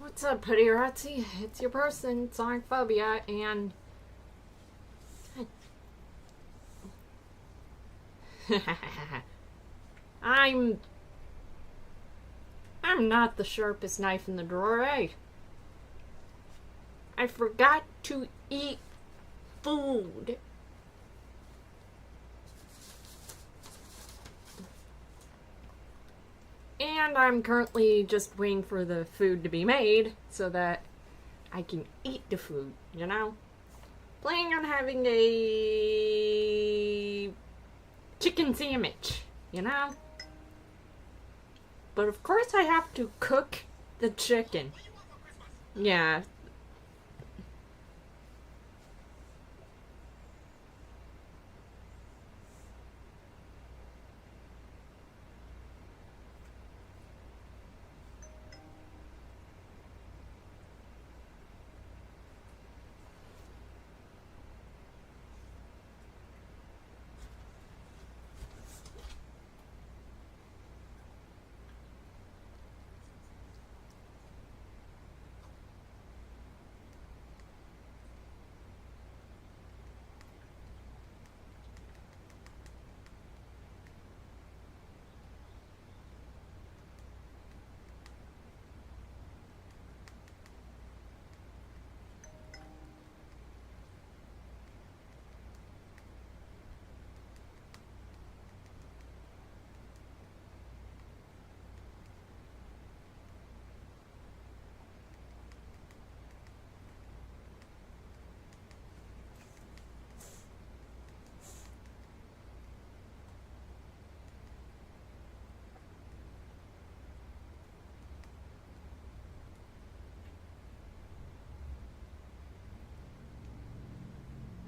What's up, Putty? It's your person, Sonic Phobia, and I'm I'm not the sharpest knife in the drawer, eh? I forgot to eat food. And I'm currently just waiting for the food to be made so that I can eat the food, you know? Planning on having a chicken sandwich, you know? But of course I have to cook the chicken. Yeah.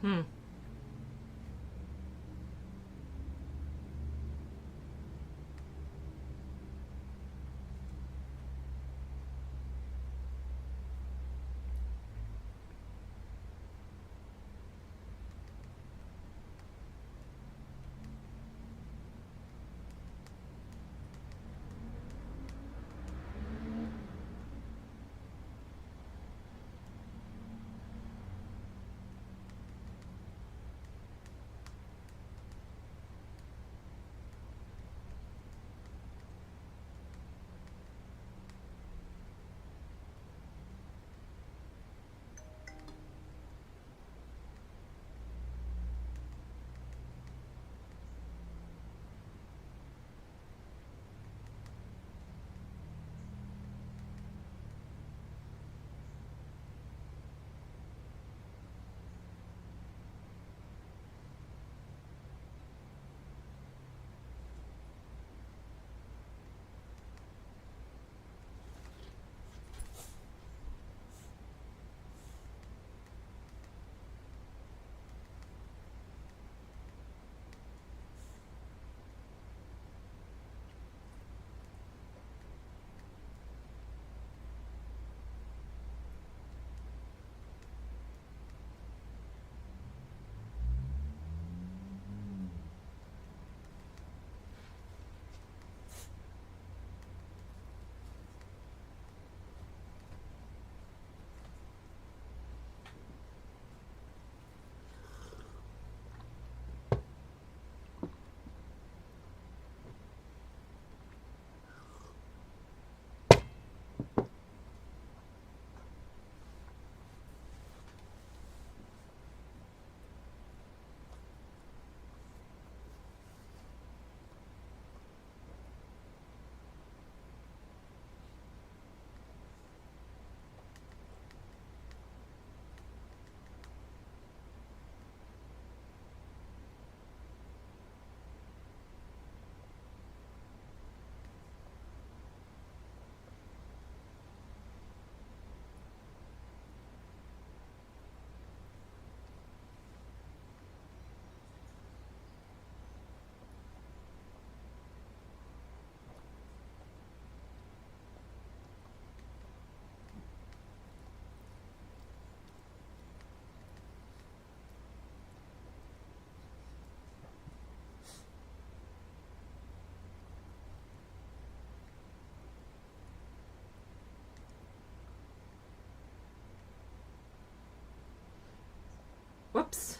Hmm. Whoops.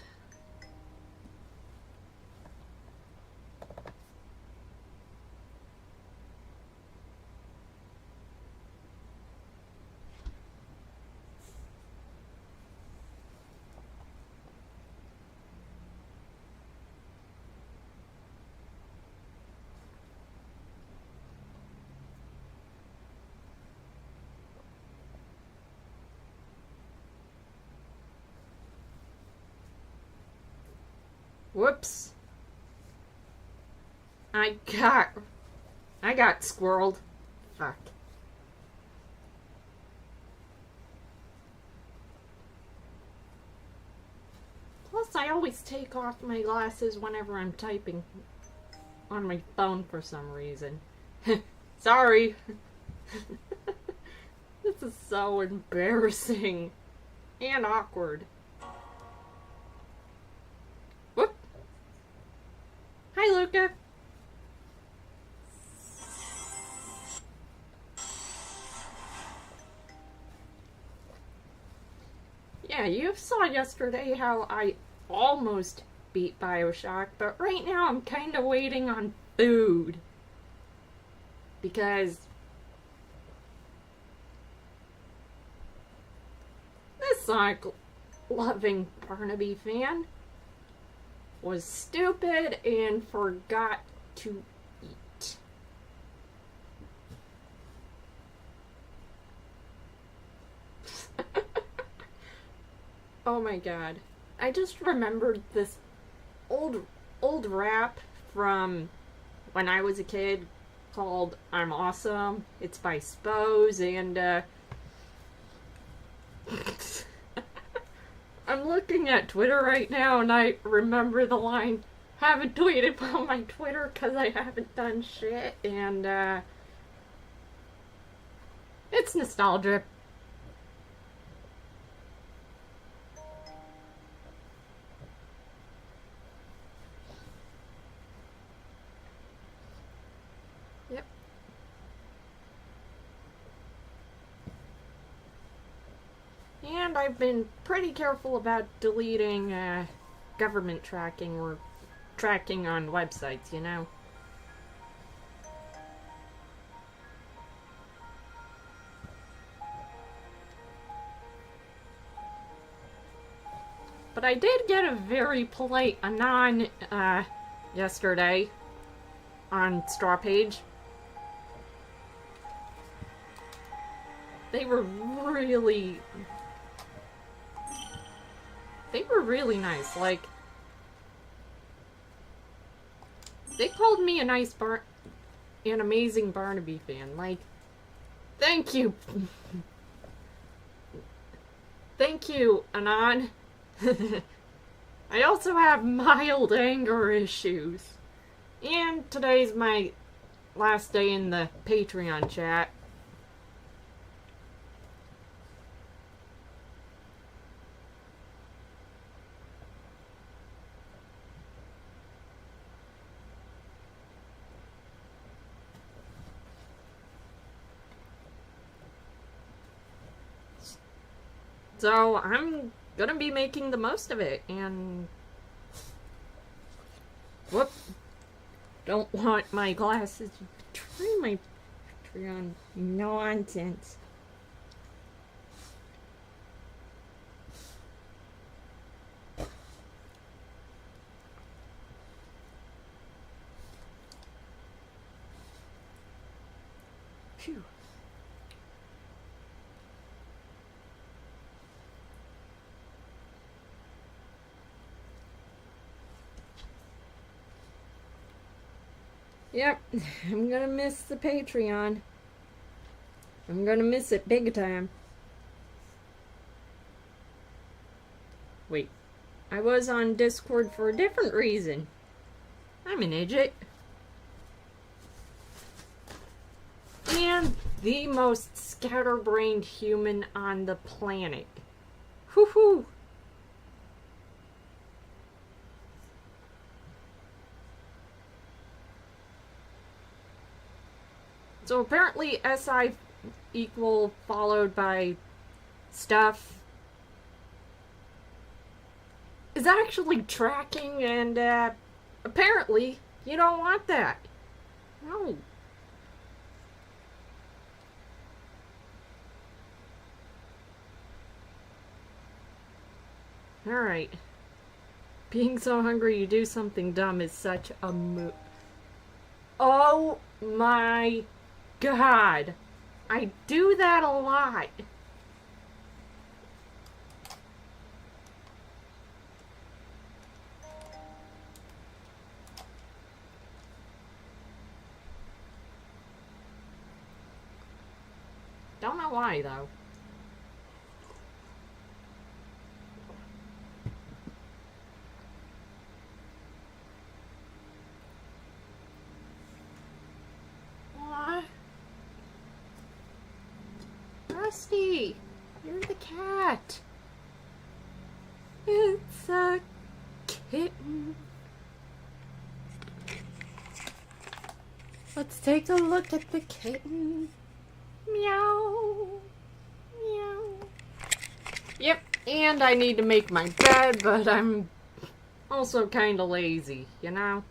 Whoops. I got squirreled. Fuck. Plus, I always take off my glasses whenever I'm typing on my phone for some reason. Sorry. This is so embarrassing and awkward. Whoop. Hi, Luca. Yeah, you saw yesterday how I almost beat BioShock, but right now I'm kind of waiting on food. Because this Sonic-loving Barnaby fan was stupid and forgot to eat. Oh my god. I just remembered this old rap from when I was a kid called I'm Awesome. It's by Spose, and I'm looking at Twitter right now and I remember the line, haven't tweeted on my Twitter because I haven't done shit, and it's nostalgia. Yep. And I've been pretty careful about deleting government tracking or tracking on websites, you know? But I did get a very polite anon yesterday on Straw Page. They were really nice. Like, they called me an amazing Barnaby fan. Like, thank you. Thank you, Anon. I also have mild anger issues. And today's my last day in the Patreon chat. So I'm gonna be making the most of it, and whoop, don't want my glasses to betray my Patreon nonsense. Phew. Yep, I'm gonna miss the Patreon. I'm gonna miss it big time. Wait, I was on Discord for a different reason. I'm an idiot. And the most scatterbrained human on the planet. Whoo-hoo! So apparently SI equal followed by stuff is actually tracking, and apparently you don't want that. No. Alright. Being so hungry you do something dumb is such a Oh my god. I do that a lot. Don't know why, though. What? Rusty, you're the cat. It's a kitten. Let's take a look at the kitten. Meow. Meow. Yep, and I need to make my bed, but I'm also kind of lazy, you know?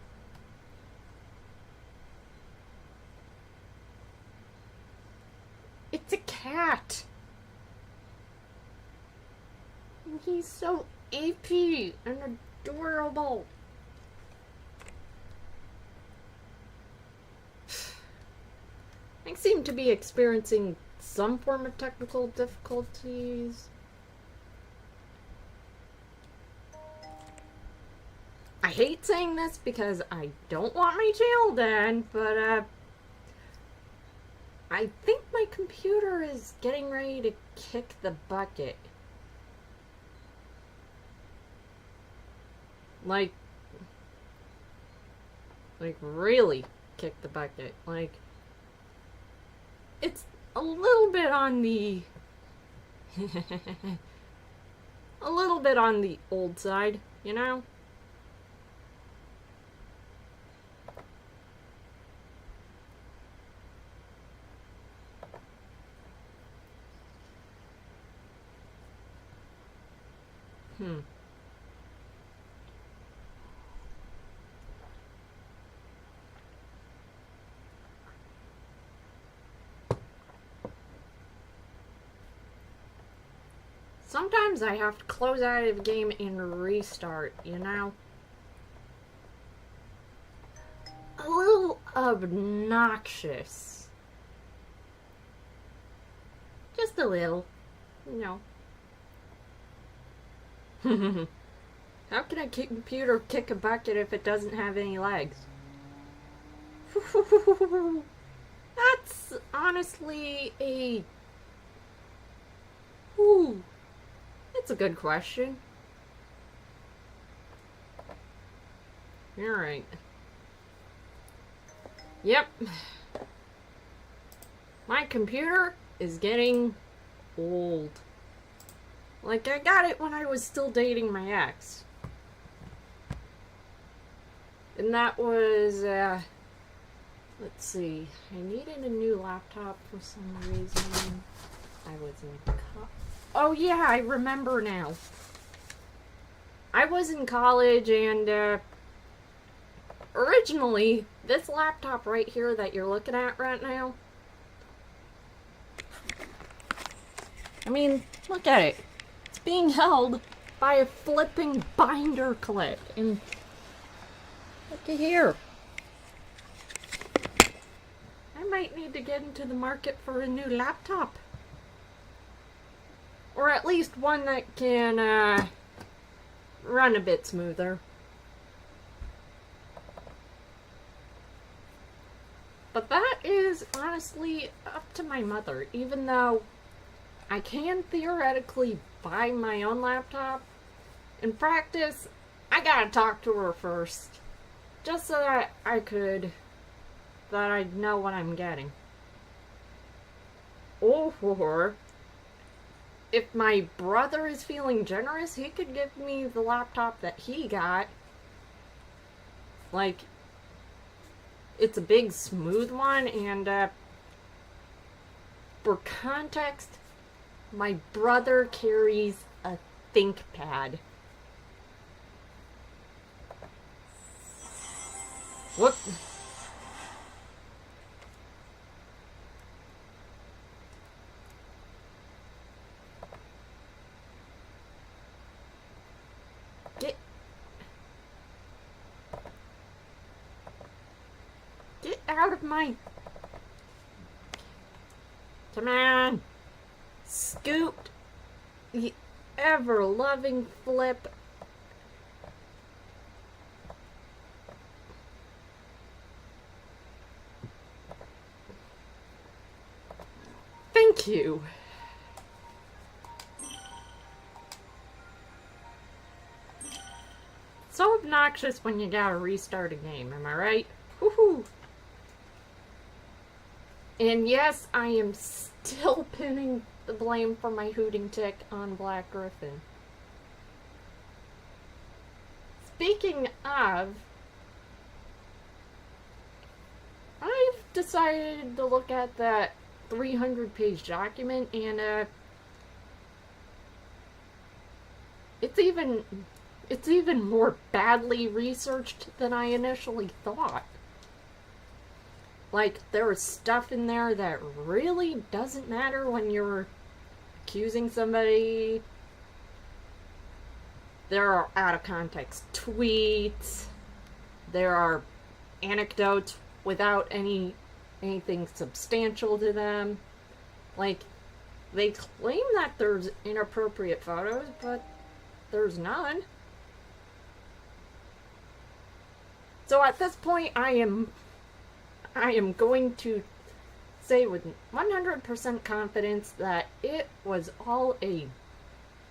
It's a cat. And he's so apey and adorable. I seem to be experiencing some form of technical difficulties. I hate saying this because I don't want my channel to end, but I think my computer is getting ready to kick the bucket. Like really kick the bucket. Like, it's a little bit on the a little bit on the old side, you know? Sometimes I have to close out of the game and restart, you know? A little obnoxious. Just a little, you know. How can a computer kick a bucket if it doesn't have any legs? That's honestly a... Ooh. It's a good question. Alright. Yep. My computer is getting old. Like, I got it when I was still dating my ex. And that was, let's see. I needed a new laptop for some reason. I was in oh yeah, I remember now. I was in college and, originally, this laptop right here that you're looking at right now, I mean, look at it. It's being held by a flipping binder clip. And look at here. I might need to get into the market for a new laptop. Or at least one that can run a bit smoother. But that is honestly up to my mother. Even though I can theoretically buy my own laptop, in practice, I gotta talk to her first. Just so that I know what I'm getting. Or if my brother is feeling generous, he could give me the laptop that he got. Like, it's a big, smooth one, and, for context, my brother carries a ThinkPad. Whoop. Get out of my... Come on. Scoot. The ever-loving flip. Thank you. So obnoxious when you gotta restart a game, am I right? Woohoo! And yes, I am still pinning the blame for my hooting tick on Black Griffin. Speaking of, I've decided to look at that 300-page document, and it's even more badly researched than I initially thought. Like, there was stuff in there that really doesn't matter when you're accusing somebody. There are out-of-context tweets. There are anecdotes without anything substantial to them. Like, they claim that there's inappropriate photos, but there's none. So at this point, I am going to say with 100% confidence that it was all a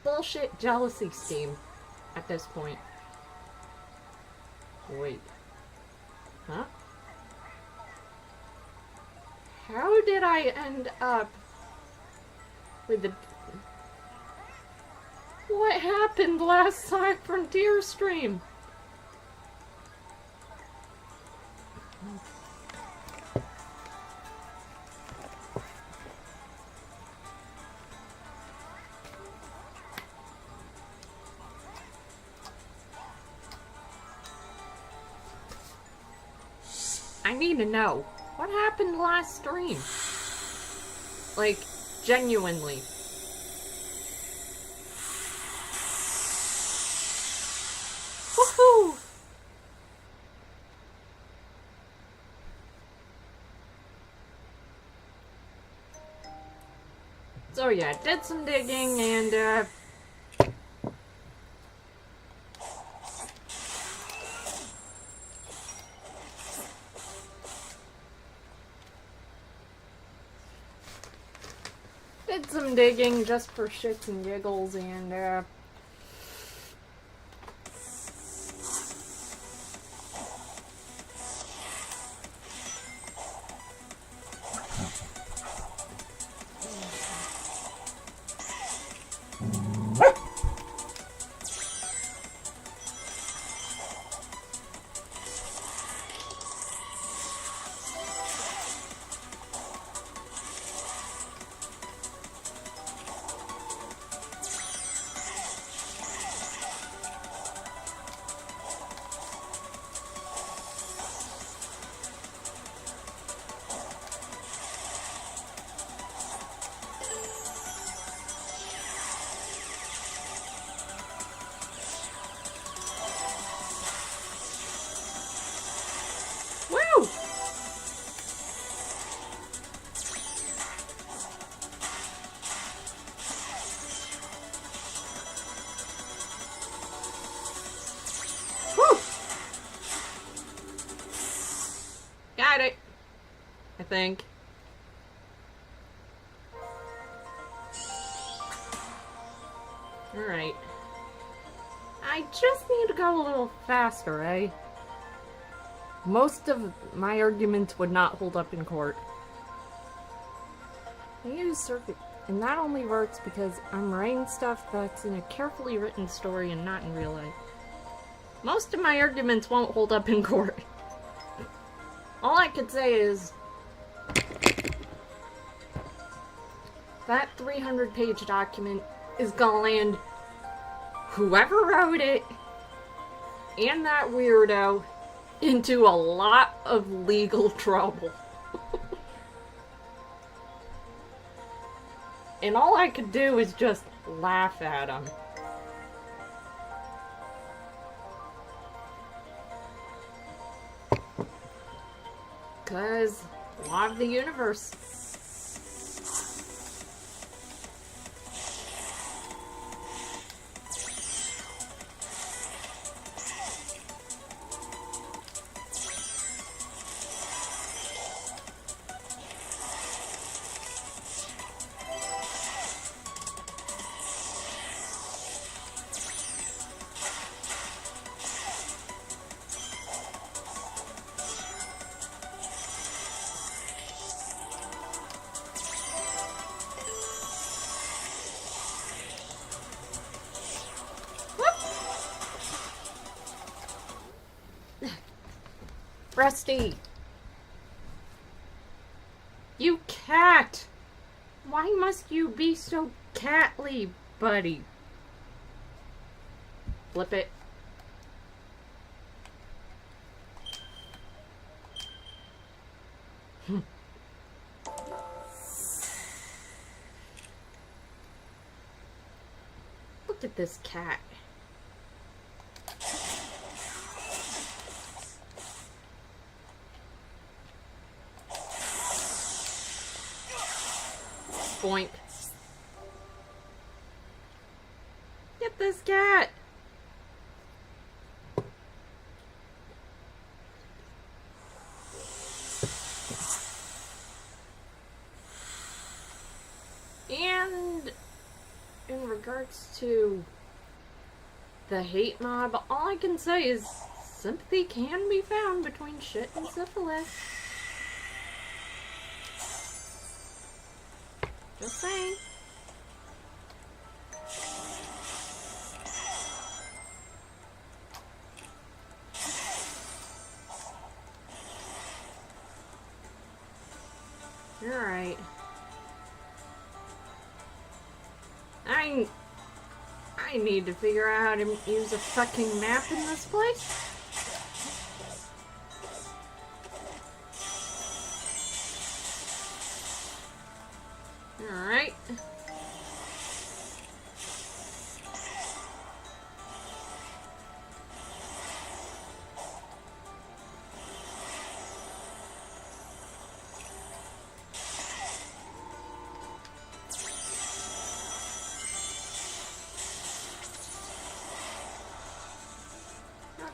bullshit jealousy scheme at this point. Wait. Huh? How did I end up with the... What happened last time Frontier stream? I need to know. What happened last stream? Like, genuinely. Woohoo! So yeah, did some digging and did some digging just for shits and giggles, and got it, I think. Alright. I just need to go a little faster, eh? Most of my arguments would not hold up in court. I use circuit, and that only works because I'm writing stuff that's in a carefully written story and not in real life. Most of my arguments won't hold up in court. All I could say is that 300-page document is gonna land whoever wrote it and that weirdo into a lot of legal trouble. And all I could do is just laugh at him. Because law of the universe. Rusty! You cat! Why must you be so catly, buddy? Flip it. Look at this cat. Boink. Get this cat! And in regards to the hate mob, all I can say is sympathy can be found between shit and syphilis. Just saying. Alright. I need to figure out how to use a fucking map in this place. Alright.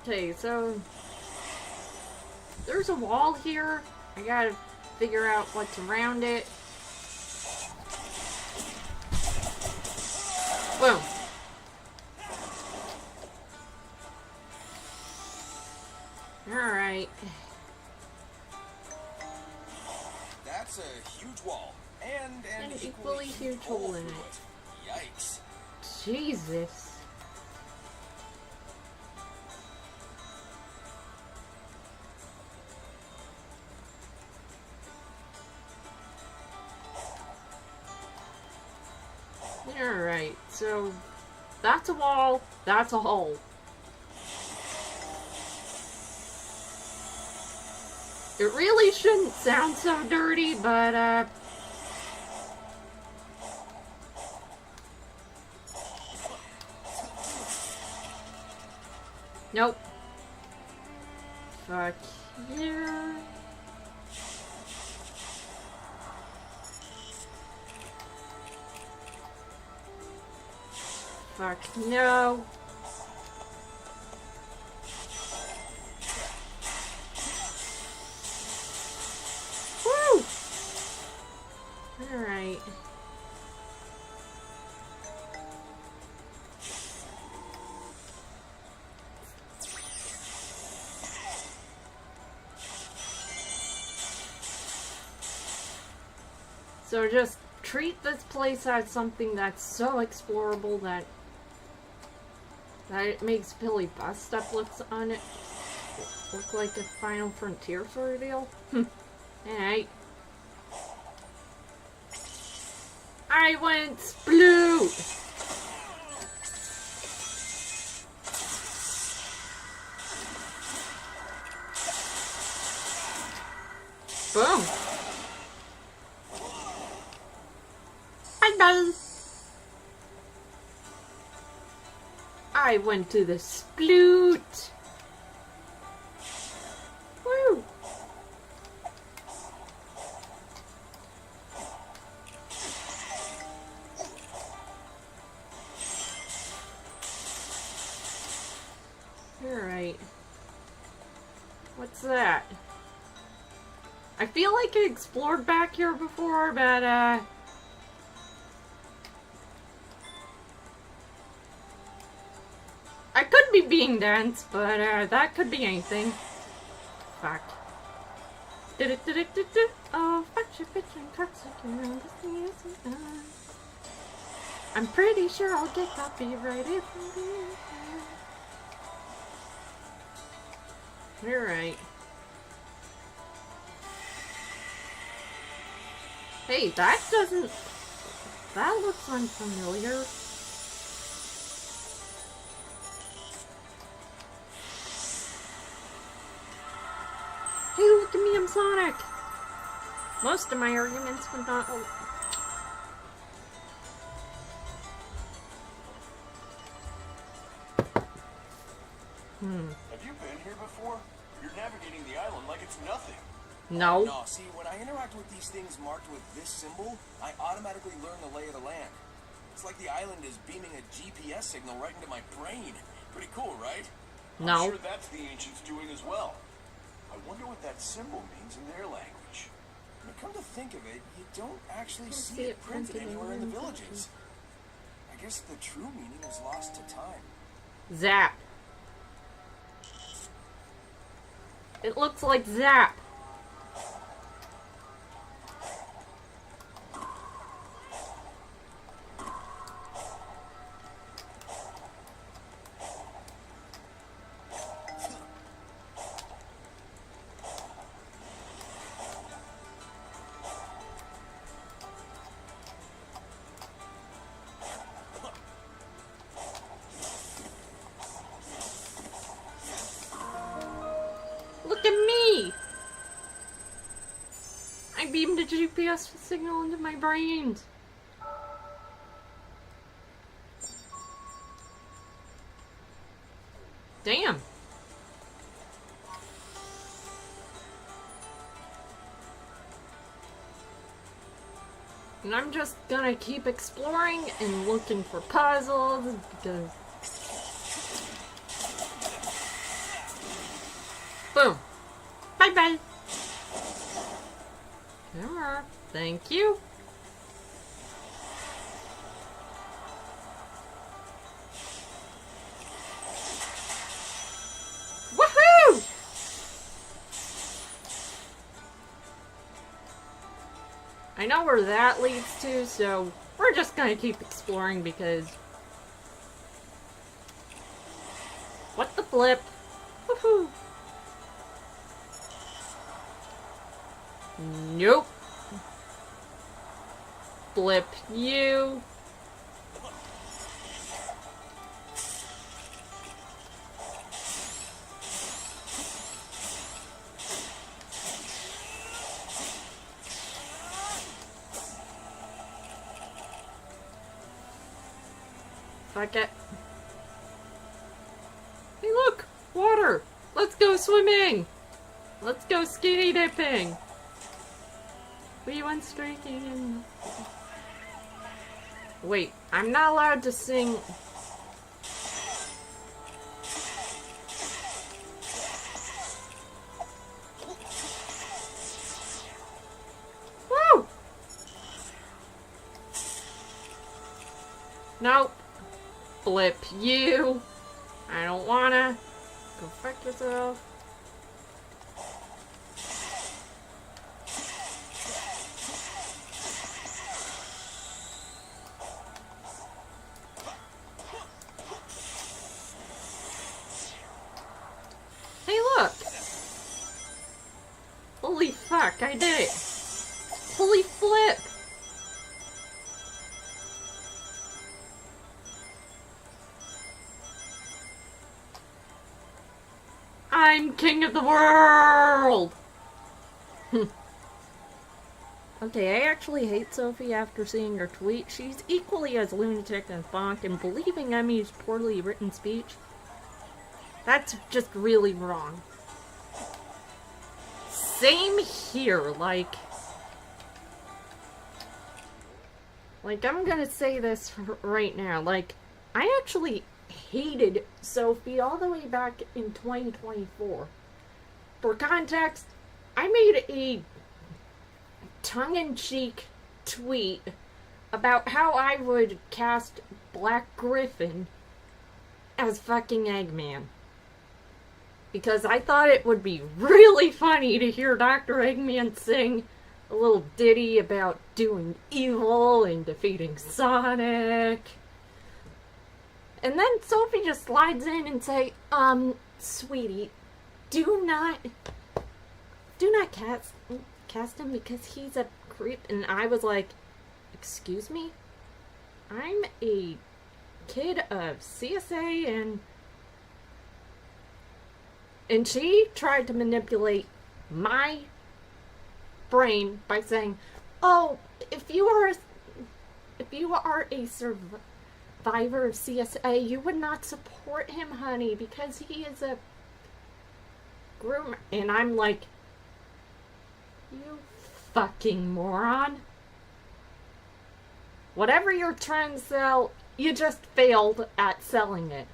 Okay, so there's a wall here. I gotta figure out what's around it. Boom. Alright. That's a huge wall. And an equally huge hole in it. Yikes. Jesus. Alright, so that's a wall, that's a hole. It really shouldn't sound so dirty, but nope. Fuck yeah. Fuck no. Woo! Alright. So just treat this place as something that's so explorable that it makes Billy Bus-Step on it look like a Final Frontier sort of deal. Alright. I went sploot! Bye bye. I went to the sploot. Woo. Alright. What's that? I feel like I explored back here before, but I could be being dense, but that could be anything. Fuck. Oh, fuck, shit, bitch, and cocksucker. I'm pretty sure I'll get copyrighted from this. Alright. Hey, that doesn't... That looks unfamiliar. Hey, look at me, I'm Sonic! Most of my arguments would not... Have you been here before? You're navigating the island like it's nothing. No. No, see, when I interact with these things marked with this symbol, I automatically learn the lay of the land. It's like the island is beaming a GPS signal right into my brain. Pretty cool, right? No. I'm sure that's the ancients doing as well. I wonder what that symbol means in their language. When you come to think of it, you don't actually see it printed anywhere in the villages. I guess the true meaning is lost to time. Zap. It looks like Zap. Look at me! I beamed a GPS signal into my brain. Damn. And I'm just gonna keep exploring and looking for puzzles because... Boom. Bye-bye. Camera. Thank you. Woohoo! I know where that leads to, so we're just gonna keep exploring because... What the flip? Woohoo! Nope. Flip you. Fuck it. Hey look! Water! Let's go swimming! Let's go skinny dipping! We went streaking in... Wait, I'm not allowed to sing... Woo! Nope. Flip you. I don't wanna. Go fuck yourself. Hey, look! Holy fuck, I did it! Holy flip! I'm king of the world! Okay, I actually hate Sophie after seeing her tweet. She's equally as lunatic as Bonk, and believing Emmy's poorly written speech, that's just really wrong. Same here, like I'm gonna say this right now, I actually hated Sophie all the way back in 2024. For context, I made a tongue-in-cheek tweet about how I would cast Black Griffin as fucking Eggman. Because I thought it would be really funny to hear Dr. Eggman sing a little ditty about doing evil and defeating Sonic. And then Sophie just slides in and say, sweetie, do not cast him because he's a creep. And I was like, excuse me? I'm a kid of CSA, and she tried to manipulate my brain by saying, oh, if you are a survivor of CSA, you would not support him, honey, because he is a groomer. And I'm like, you fucking moron. Whatever you're trying to sell, you just failed at selling it.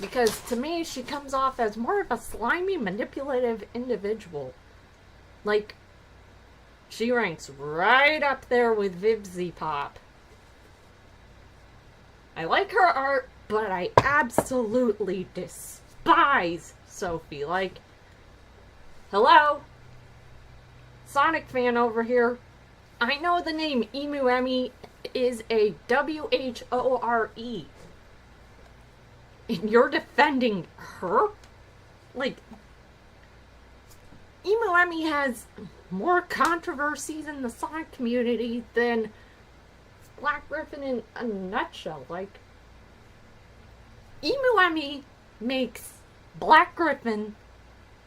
Because to me, she comes off as more of a slimy, manipulative individual. Like, she ranks right up there with Vivzy Pop. I like her art, but I absolutely despise Sophie. Like, hello? Sonic fan over here. I know the name Emu Emmy is a W-H-O-R-E. And you're defending her? Like, Emu Emmy has more controversies in the Sonic community than Black Griffin in a nutshell. Like, Emu Emmy makes Black Griffin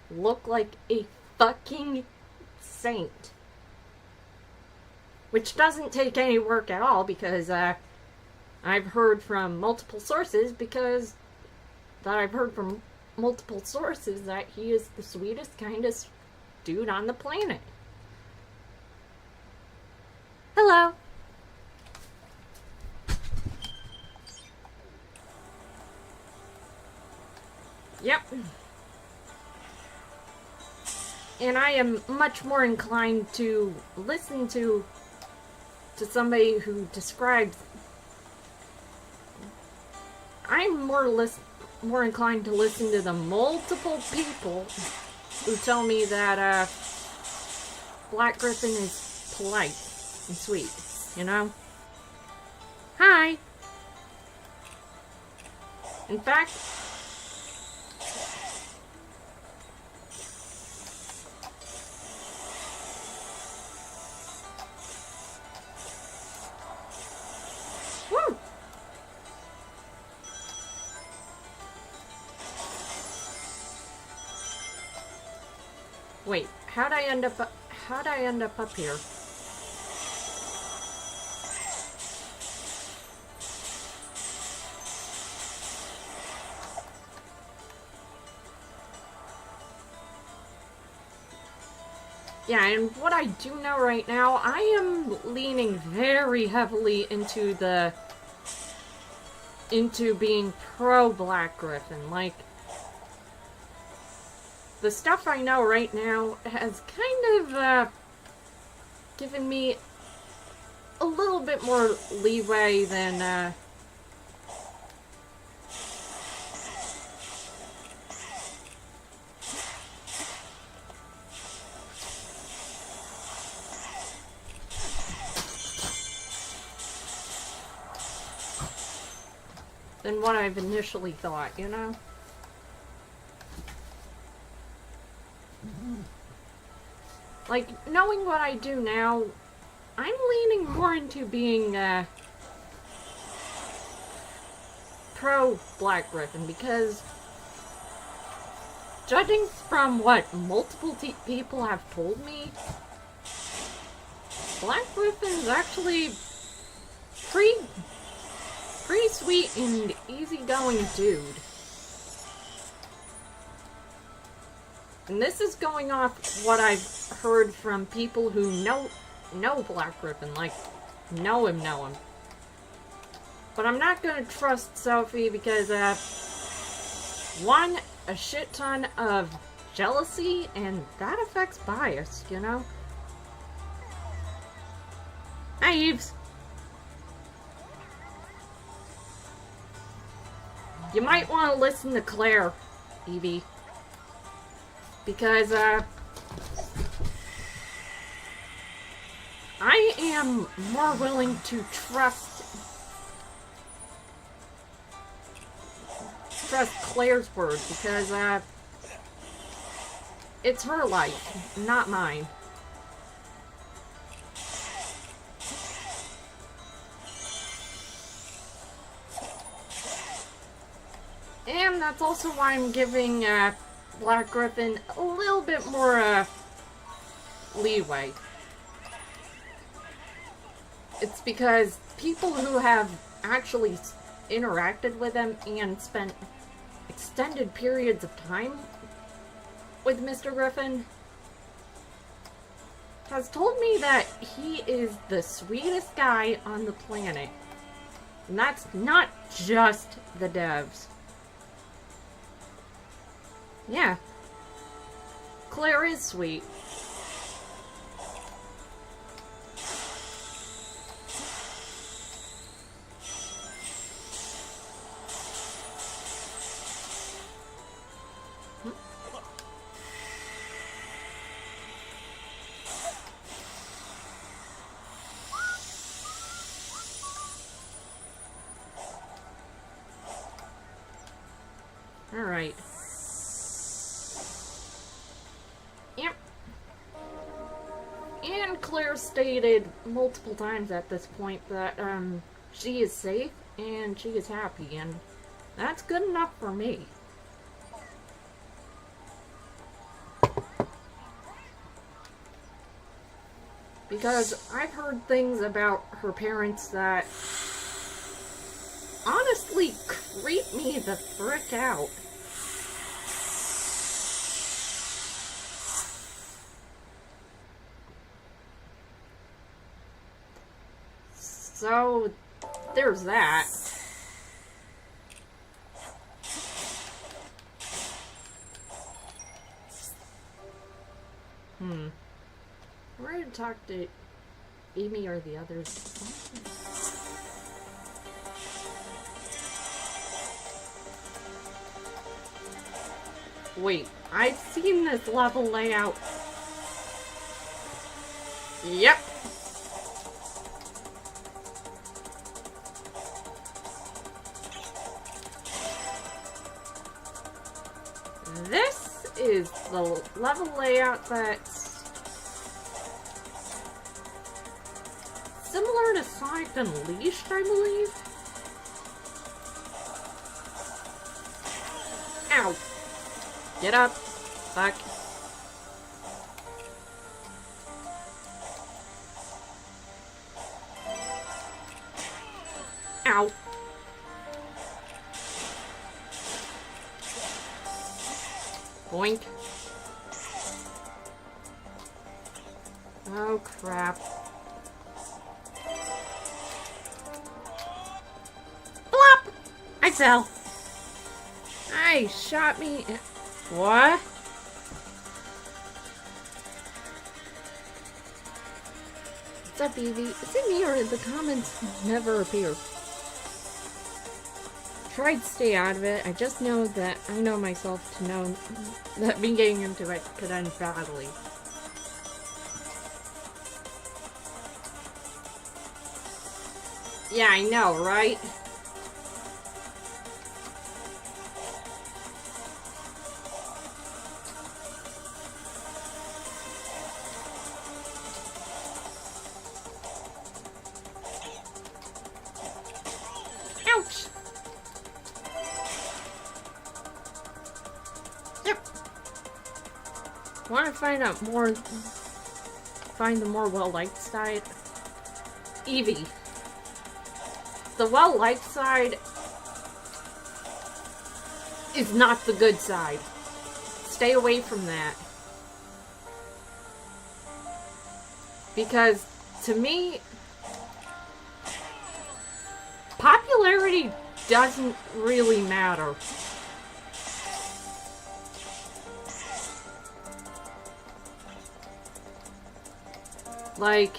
look like a fucking saint. Which doesn't take any work at all, because I've heard from multiple sources that he is the sweetest, kindest dude on the planet. Hello. Yep. And I am much more inclined to listen to somebody who describes. I'm more inclined to listen to the multiple people who tell me that Black Griffin is polite and sweet, you know? Hi! In fact, woo! Wait, how'd I end up up here? Yeah, and what I do know right now, I am leaning very heavily into being pro Black Griffin. Like, the stuff I know right now has kind of given me a little bit more leeway than what I've initially thought, you know? Like, knowing what I do now, I'm leaning more into being pro Black Griffin, because judging from what multiple people have told me, Black Griffin's actually pretty sweet and easygoing dude. And this is going off what I've heard from people who know Black Griffin, like, know him. But I'm not gonna trust Sophie because, one, a shit ton of jealousy, and that affects bias, you know? Hi, Eves. You might want to listen to Claire, Evie. Because, I am more willing to trust Claire's word because, it's her life, not mine. And that's also why I'm giving, Black Griffin a little bit more, leeway. It's because people who have actually interacted with him and spent extended periods of time with Mr. Griffin has told me that he is the sweetest guy on the planet. And that's not just the devs. Yeah. Claire is sweet. Alright. Yep. And Claire stated multiple times at this point that, she is safe and she is happy, and that's good enough for me. Because I've heard things about her parents that honestly creep me the frick out. So, there's that. We're gonna talk to Amy or the others. Wait, I've seen this level layout. Yep. This is the level layout that's similar to Sonic Unleashed, I believe. Ow. Get up. Fuck. Ow. Boink. Oh, crap. Flop! I fell. I shot me. What? What's up, Evie? Is it me or the comments never appear? Tried to stay out of it. I just know that I know myself to know that me getting into it could end badly. Yeah, I know, right? Ouch! Yep. Want to find out more find the more well-liked side. Evie. The well-liked side is not the good side. Stay away from that. Because, to me, popularity doesn't really matter. Like,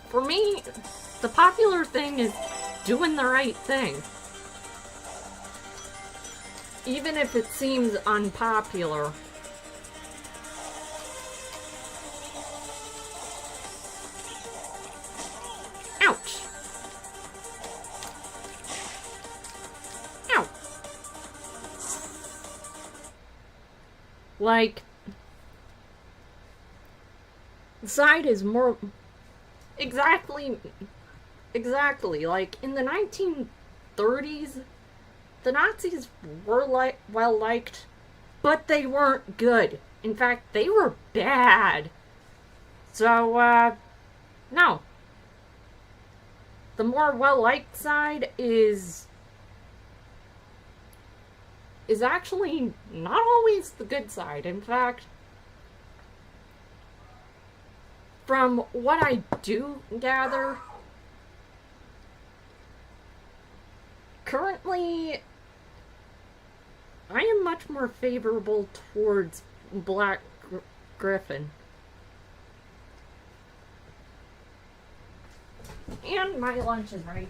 for me, the popular thing is doing the right thing. Even if it seems unpopular. Ouch. Ow. Like, the side is more... Exactly, like, in the 1930s, the Nazis were well liked, but they weren't good. In fact, they were bad. So, no. The more well-liked side is actually not always the good side. In fact, from what I do gather, currently, I am much more favorable towards Black Griffin. And my lunch is ready.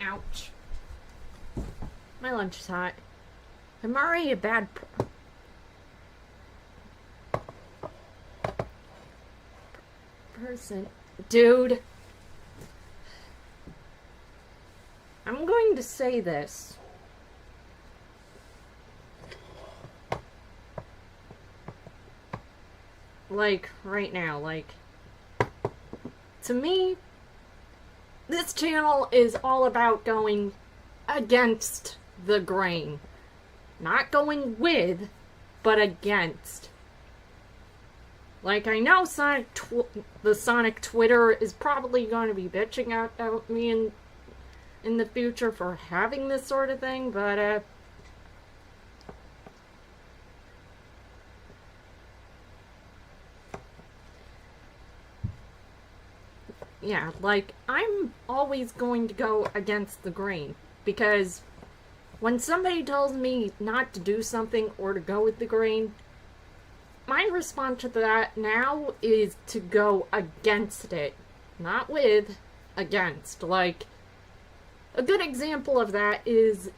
Ouch. My lunch is hot. I'm already a bad person. Dude. I'm going to say this. Like, right now, like, to me, this channel is all about going against the grain. Not going with, but against. Like, I know the Sonic Twitter is probably going to be bitching at me in the future for having this sort of thing, but, yeah, like, I'm always going to go against the grain, because when somebody tells me not to do something or to go with the grain, my response to that now is to go against it. Not with, against. Like, a good example of that is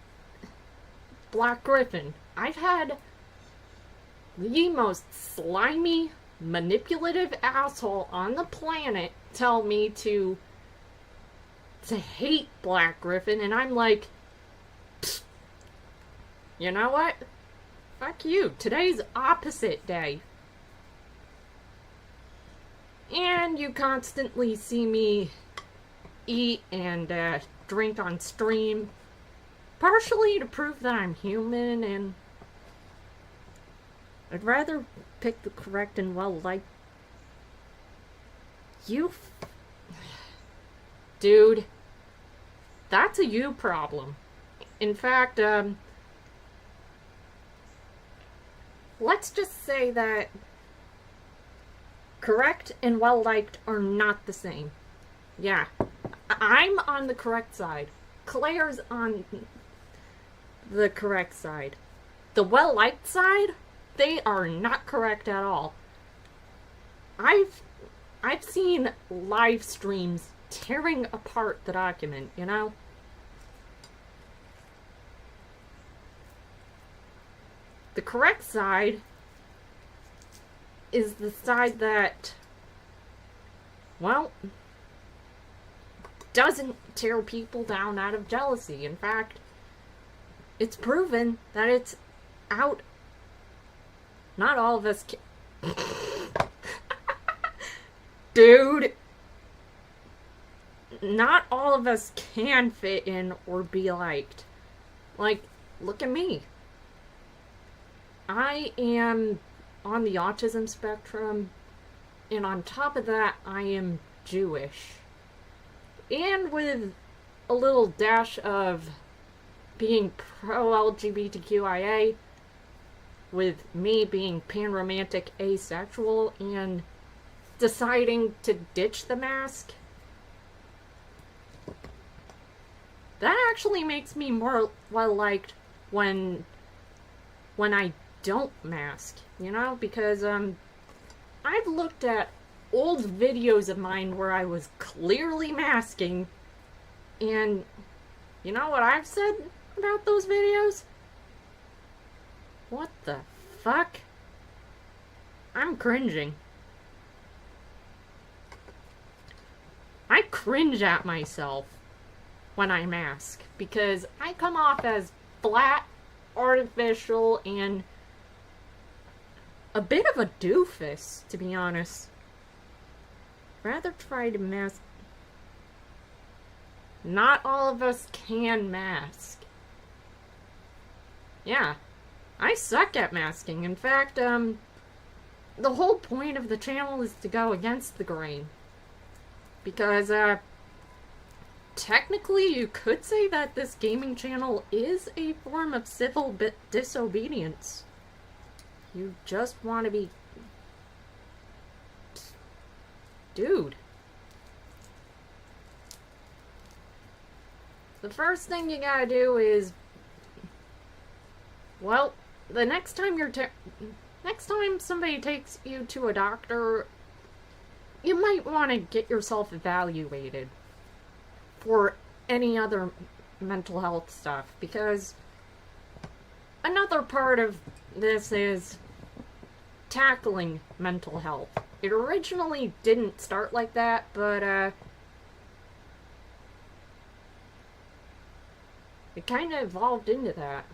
Black Griffin. I've had the most slimy, manipulative asshole on the planet tell me to hate Black Griffin, and I'm like, You know what? Fuck you. Today's opposite day. And you constantly see me eat and drink on stream. Partially to prove that I'm human, and I'd rather pick the correct and well-liked. Dude, that's a you problem. In fact, let's just say that correct and well-liked are not the same. Yeah, I'm on the correct side. Claire's on the correct side. The well-liked side, they are not correct at all. I've seen live streams tearing apart the document, you know? The correct side is the side that, well, doesn't tear people down out of jealousy. In fact, it's proven that it's out. Not all of us can. Dude, not all of us can fit in or be liked. Like, look at me. I am on the autism spectrum, and on top of that, I am Jewish. And with a little dash of being pro-LGBTQIA, with me being pan-romantic asexual, and deciding to ditch the mask. That actually makes me more well-liked when I don't mask, you know? Because, I've looked at old videos of mine where I was clearly masking, and you know what I've said about those videos? What the fuck? I'm cringing. I cringe at myself when I mask, because I come off as flat, artificial, and a bit of a doofus, to be honest. Rather try to mask. Not all of us can mask. Yeah, I suck at masking. In fact, the whole point of the channel is to go against the grain. Because, technically you could say that this gaming channel is a form of civil disobedience. You just want to be... Dude. The first thing you gotta do is... Well, the next time next time somebody takes you to a doctor, you might want to get yourself evaluated for any other mental health stuff, because another part of this is tackling mental health. It originally didn't start like that, but it kind of evolved into that.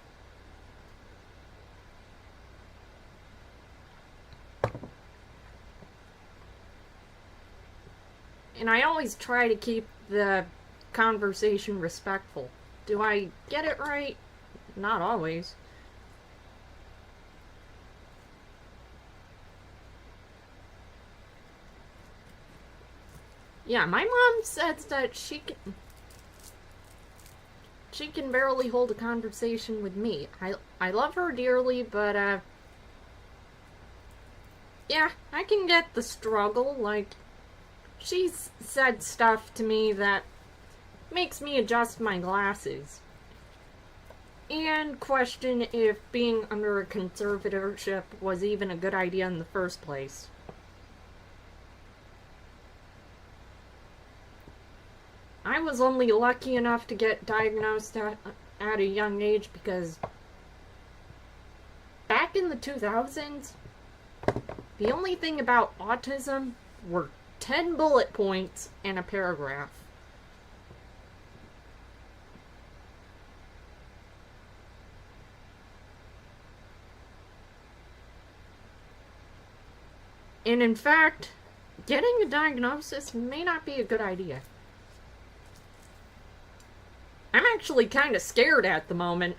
And I always try to keep the conversation respectful. Do I get it right? Not always. Yeah, my mom says that she can barely hold a conversation with me. I love her dearly, but yeah, I can get the struggle. Like, she's said stuff to me that makes me adjust my glasses and question if being under a conservatorship was even a good idea in the first place. I was only lucky enough to get diagnosed at a young age because back in the 2000s, the only thing about autism were 10 bullet points and a paragraph. And in fact, getting a diagnosis may not be a good idea. I'm actually kind of scared at the moment.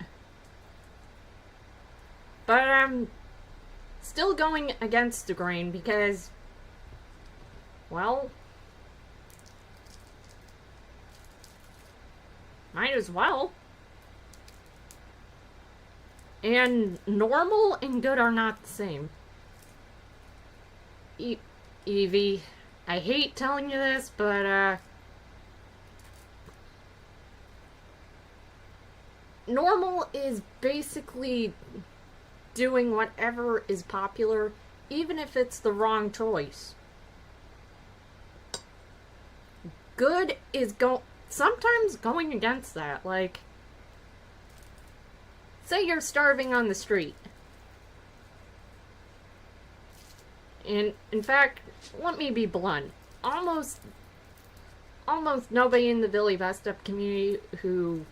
But I'm still going against the grain because, well, might as well. And normal and good are not the same. Evie, I hate telling you this, but, normal is basically doing whatever is popular, even if it's the wrong choice. Good is sometimes going against that. Like, say you're starving on the street. And in fact, let me be blunt. Almost nobody in the Billy Best Up community who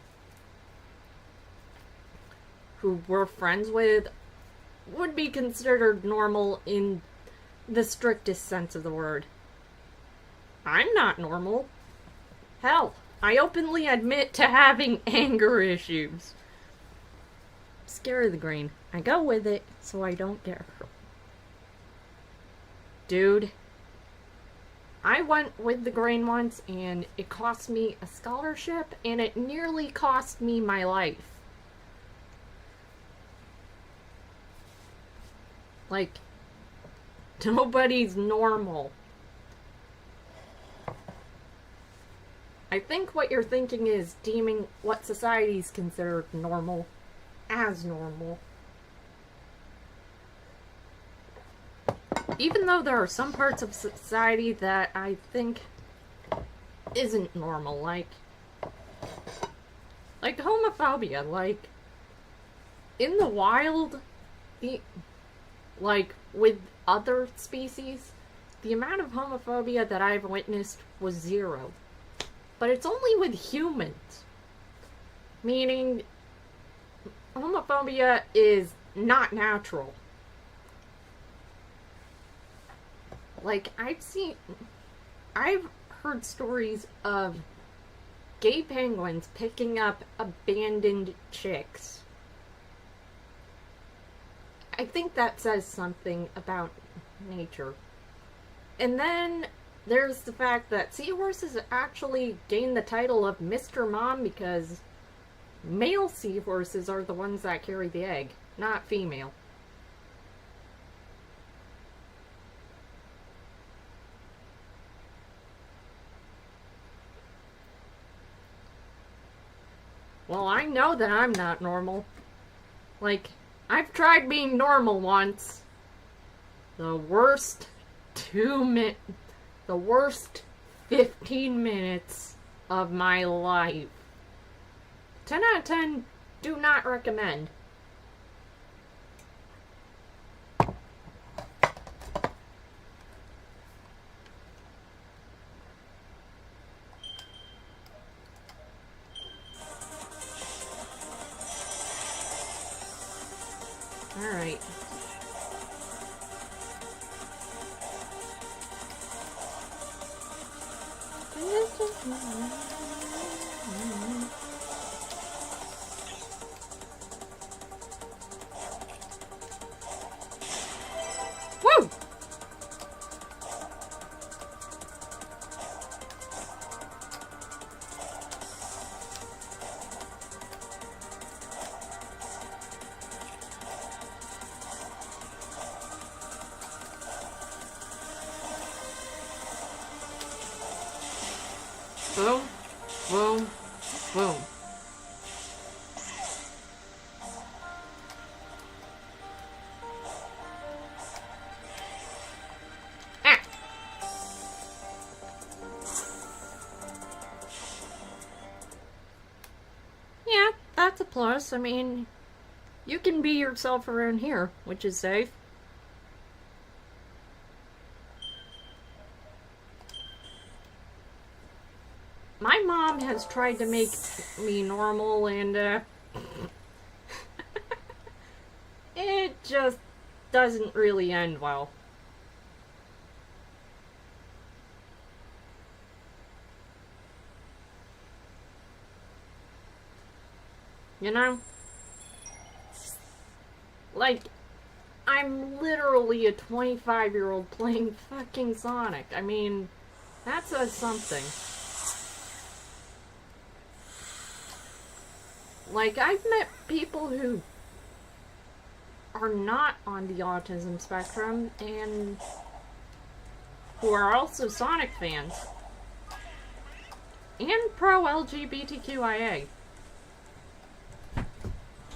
we're friends with would be considered normal in the strictest sense of the word. I'm not normal. Hell, I openly admit to having anger issues. Scare the grain. I go with it so I don't get hurt. Dude, I went with the grain once and it cost me a scholarship and it nearly cost me my life. Like, nobody's normal. I think what you're thinking is deeming what society's considered normal as normal. Even though there are some parts of society that I think isn't normal, like homophobia. Like, in the wild, like, with other species, the amount of homophobia that I've witnessed was 0. But it's only with humans. Meaning, homophobia is not natural. Like, I've heard stories of gay penguins picking up abandoned chicks. I think that says something about nature. And then there's the fact that seahorses actually gain the title of Mr. Mom because male seahorses are the ones that carry the egg, not female. Well, I know that I'm not normal. Like, I've tried being normal once. The worst 15 minutes of my life. 10 out of 10, do not recommend. Alright. Woo! Boom, boom, boom. Ah! Yeah, that's a plus. I mean, you can be yourself around here, which is safe. My mom has tried to make me normal, and it just doesn't really end well. You know? Like, I'm literally a 25-year-old playing fucking Sonic. I mean, that says something. Like, I've met people who are not on the autism spectrum and who are also Sonic fans. And pro-LGBTQIA.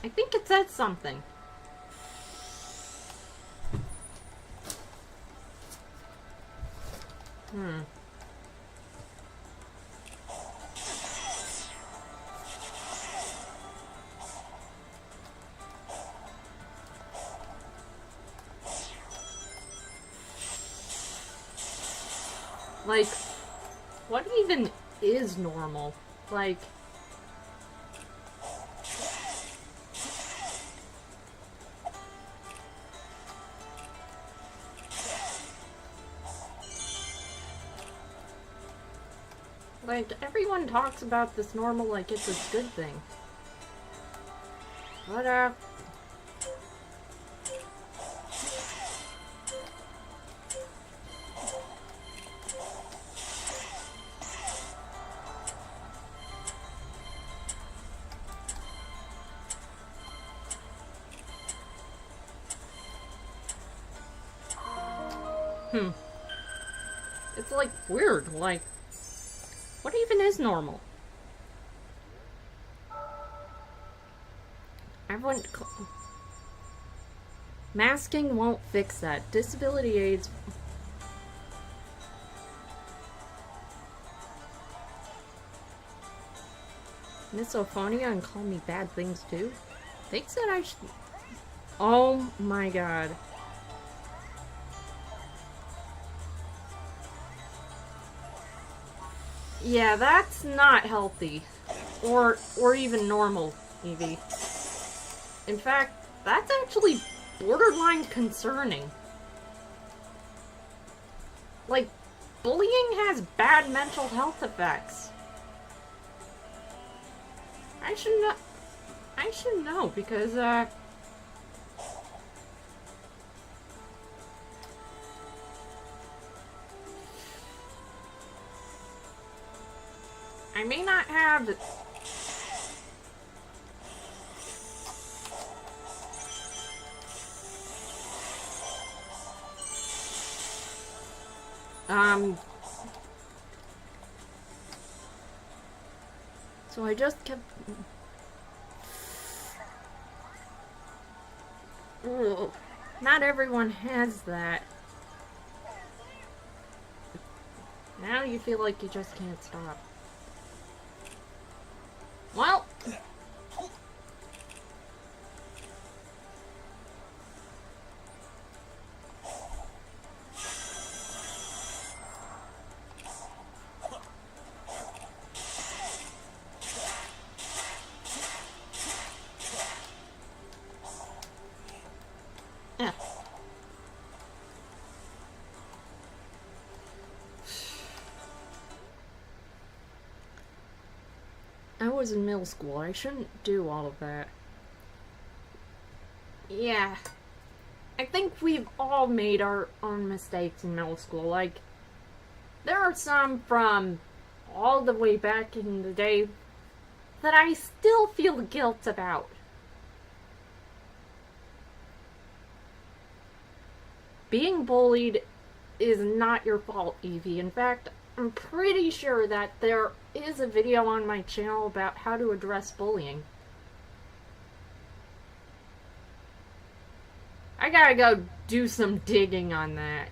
I think it says something. Like, what even is normal? Like, everyone talks about this normal like it's a good thing. But, it's like weird, like, what even is normal? Everyone... Masking won't fix that. Disability aids... Misophonia and call me bad things too? They said I should... Oh my god. Yeah, that's not healthy. Or even normal, Evie. In fact, that's actually borderline concerning. Like, bullying has bad mental health effects. I should know because, I may not have... So I just kept... Ugh. Not everyone has that. Now you feel like you just can't stop. Well... Yeah. I was in middle school. I shouldn't do all of that. Yeah. I think we've all made our own mistakes in middle school. Like, there are some from all the way back in the day that I still feel guilt about. Being bullied is not your fault, Evie. In fact, I'm pretty sure that there is a video on my channel about how to address bullying. I gotta go do some digging on that.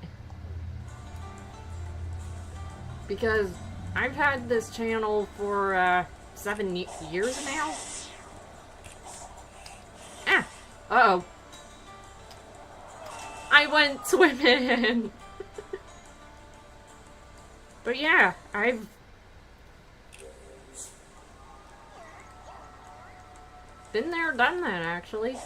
Because I've had this channel for 7 years now. Ah! Uh-oh. I went swimming! But yeah, I've... been there, done that, actually.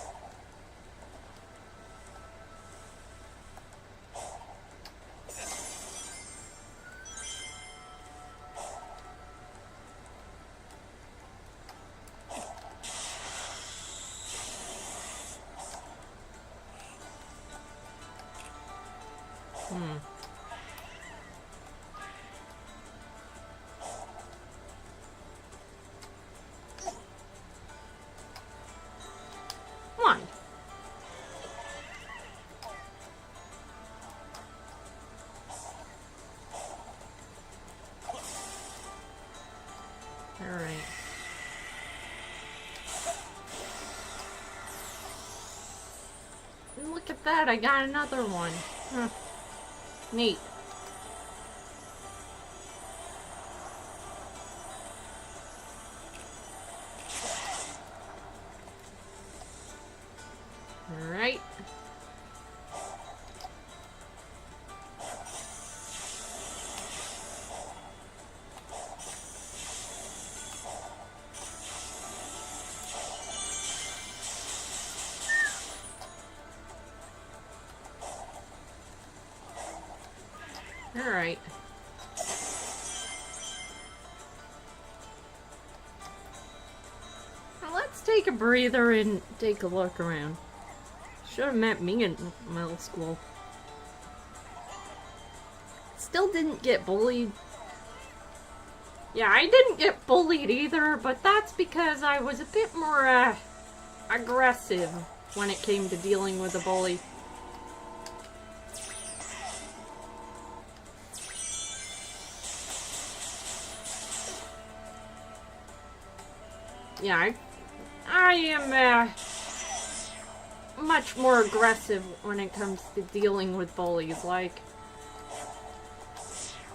Hmm. Come on. Alright. Look at that, I got another one. Huh. Neat. Alright. Alright. Well, let's take a breather and take a look around. Should have met me in middle school. Still didn't get bullied. Yeah, I didn't get bullied either, but that's because I was a bit more aggressive when it came to dealing with a bully. Yeah, I am much more aggressive when it comes to dealing with bullies. Like,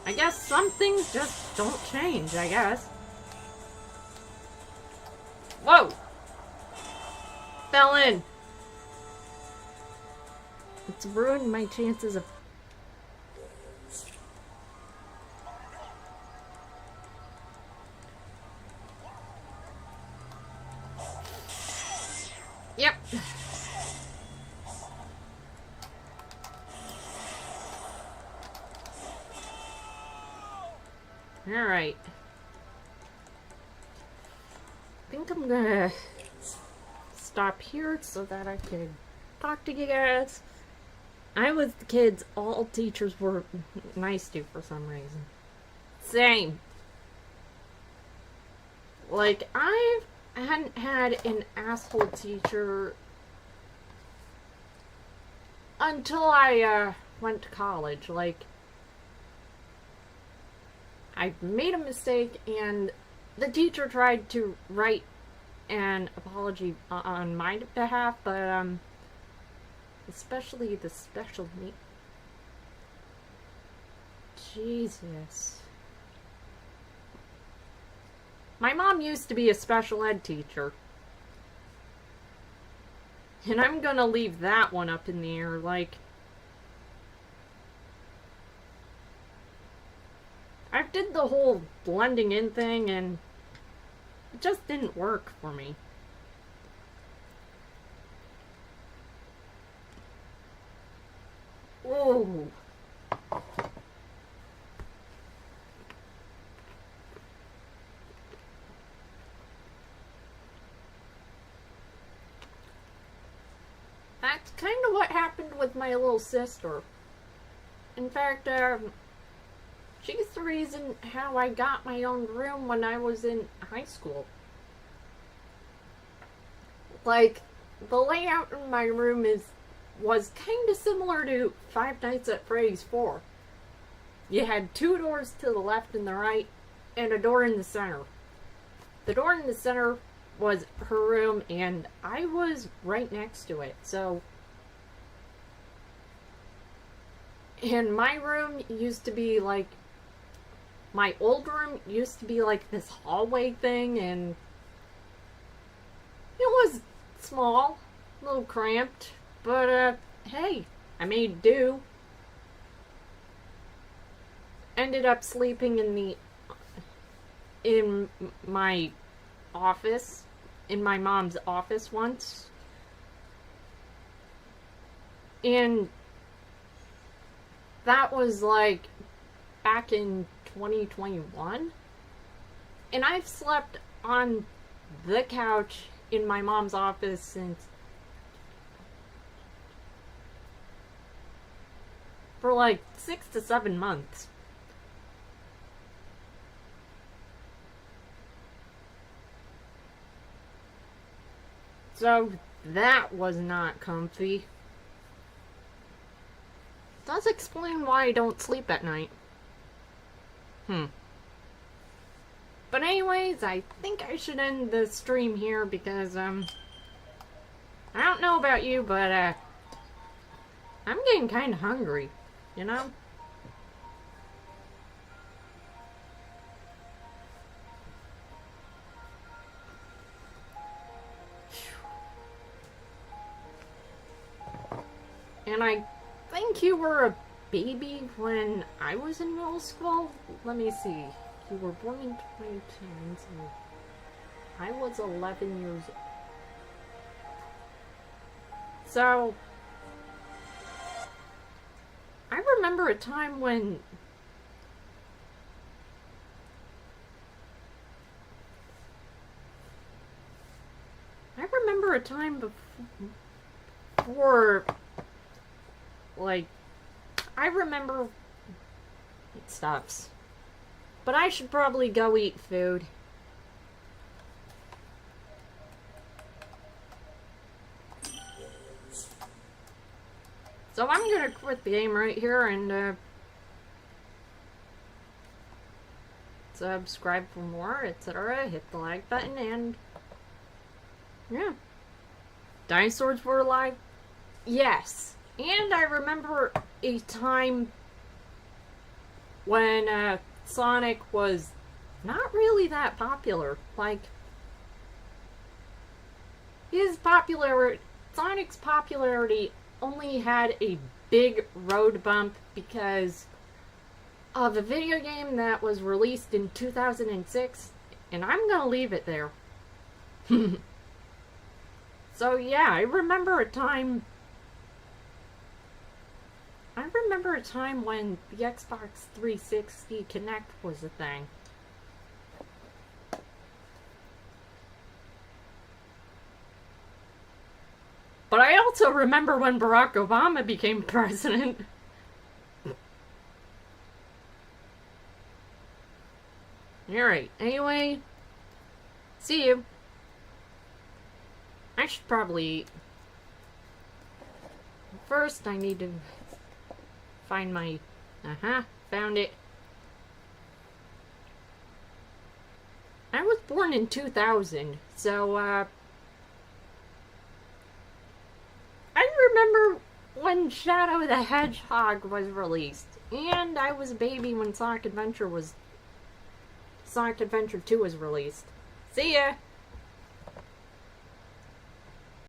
I guess some things just don't change, I guess. Whoa! Fell in. It's ruined my chances of... Yep. Alright. I think I'm gonna stop here so that I can talk to you guys. I was the kids all teachers were nice to for some reason. Same. Like, I hadn't had an asshole teacher until I went to college. Like, I made a mistake and the teacher tried to write an apology on my behalf, but especially the special needs. Jesus. My mom used to be a special ed teacher. And I'm gonna leave that one up in the air, like... I did the whole blending in thing, and it just didn't work for me. Whoa. That's kind of what happened with my little sister. In fact, she's the reason how I got my own room when I was in high school. Like, the layout in my room was kind of similar to Five Nights at Freddy's 4. You had 2 doors to the left and the right, and a door in the center. The door in the center was her room, and I was right next to it, so... And my room used to be like... My old room used to be like this hallway thing, and... It was small, a little cramped, but, hey, I made do. Ended up sleeping in my office, in my mom's office once. And that was like back in 2021. And I've slept on the couch in my mom's office since for like 6 to 7 months. So that was not comfy. Does explain why I don't sleep at night. But anyways, I think I should end the stream here because, I don't know about you, but, I'm getting kind of hungry, you know? And I think you were a baby when I was in middle school. Let me see. You were born in 2010, so I was 11 years old. So, I remember a time when before, like, I remember it stops. But I should probably go eat food. So I'm gonna quit the game right here and subscribe for more, etc. Hit the like button and yeah. Dinosaurs were alive? Yes. And I remember a time when Sonic was not really that popular. Like, Sonic's popularity only had a big road bump because of a video game that was released in 2006, and I'm gonna leave it there. So yeah, I remember a time when the Xbox 360 Kinect was a thing. But I also remember when Barack Obama became president. Alright, anyway, see you. I should probably eat. First, I need to find my... found it. I was born in 2000, so, I remember when Shadow the Hedgehog was released, and I was a baby when Sonic Adventure 2 was released. See ya!